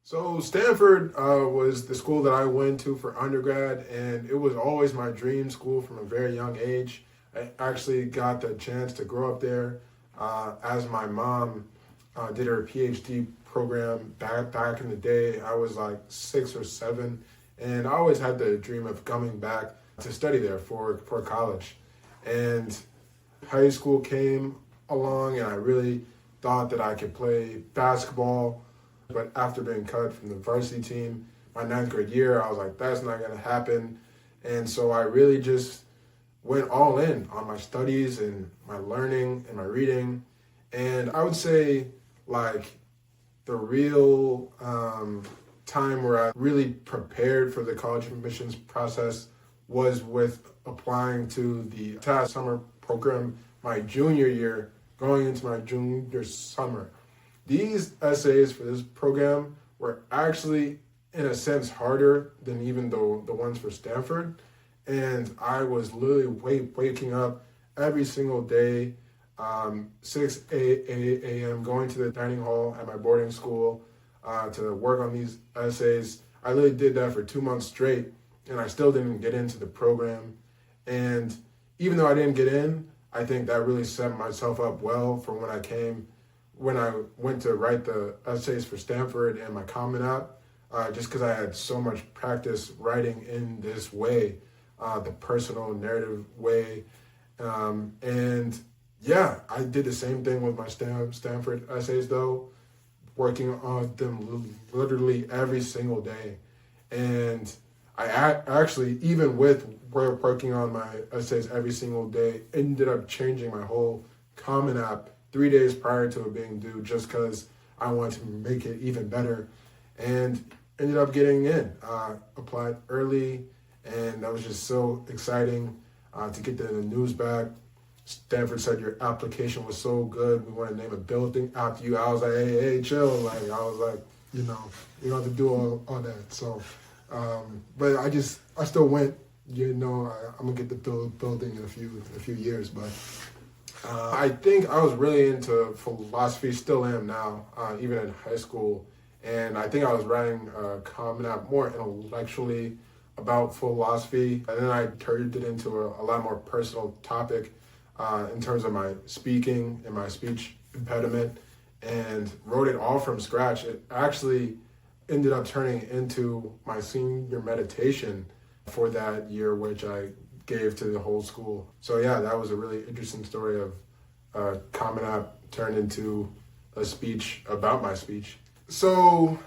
So Stanford was the school that I went to for undergrad, and it was always my dream school from a very young age. I actually got the chance to grow up there as my mom did her PhD program back in the day. I was like 6 or 7, and I always had the dream of coming back to study there for college. And high school came along, and I really thought that I could play basketball. But after being cut from the varsity team my ninth grade year, I was like, that's not going to happen. And so I really just went all in on my studies and my learning and my reading. And I would say, like, the real time where I really prepared for the college admissions process was with applying to the TAS summer program my junior year, going into my junior summer. These essays for this program were actually, in a sense, harder than even the ones for Stanford. And I was literally waking up every single day, 6 a.m., going to the dining hall at my boarding school to work on these essays. I literally did that for 2 months straight, and I still didn't get into the program. And even though I didn't get in, I think that really set myself up well for when I went to write the essays for Stanford and my Common App, just because I had so much practice writing in this way, the personal narrative way. And yeah, I did the same thing with my Stanford essays though, working on them literally every single day. And I actually, even with working on my essays every single day, ended up changing my whole Common App 3 days prior to it being due, just because I wanted to make it even better, and ended up getting in. Applied early, and that was just so exciting to get the news back. Stanford said your application was so good, we want to name a building after you. I was like, hey, chill. Like, I was like, you don't have to do all that. So, but I still went. I'm gonna get the building in a few years, but. I think I was really into philosophy, still am now, even in high school. And I think I was writing Common App more intellectually about philosophy. And then I turned it into a lot more personal topic in terms of my speaking and my speech impediment, and wrote it all from scratch. It actually ended up turning into my senior meditation for that year, which I gave to the whole school. So yeah, that was a really interesting story of Common App turned into a speech about my speech. So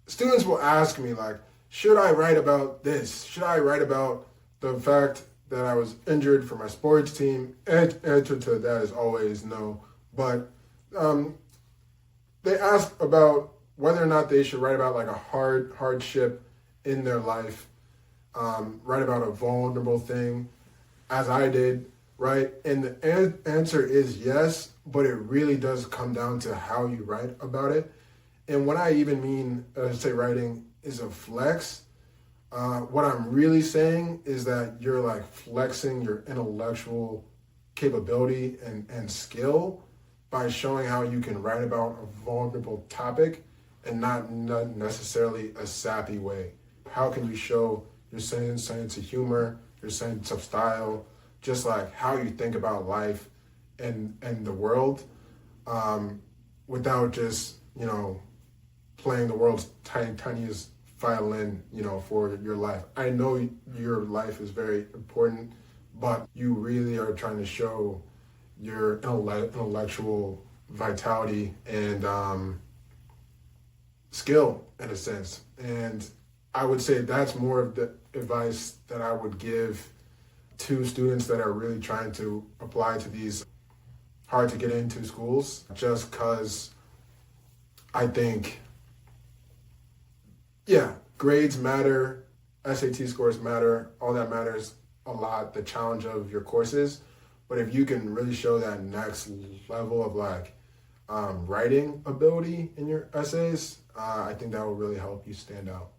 students will ask me, like, should I write about this? Should I write about the fact that I was injured for my sports team? Answer to that is always no. But they ask about whether or not they should write about like a hardship in their life, write about a vulnerable thing, as I did, right? And the answer is yes, but it really does come down to how you write about it. And what I even mean, say writing is a flex. What I'm really saying is that you're like flexing your intellectual capability and skill by showing how you can write about a vulnerable topic and not necessarily a sappy way. How can you show your sense of humor, your sense of style, just like how you think about life and the world, without just, playing the world's tiniest violin, for your life. I know your life is very important, but you really are trying to show your intellectual vitality and skill, in a sense. And I would say that's more of the advice that I would give to students that are really trying to apply to these hard to get into schools, just because I think, yeah, grades matter, SAT scores matter, all that matters a lot, the challenge of your courses. But if you can really show that next level of like writing ability in your essays, I think that will really help you stand out.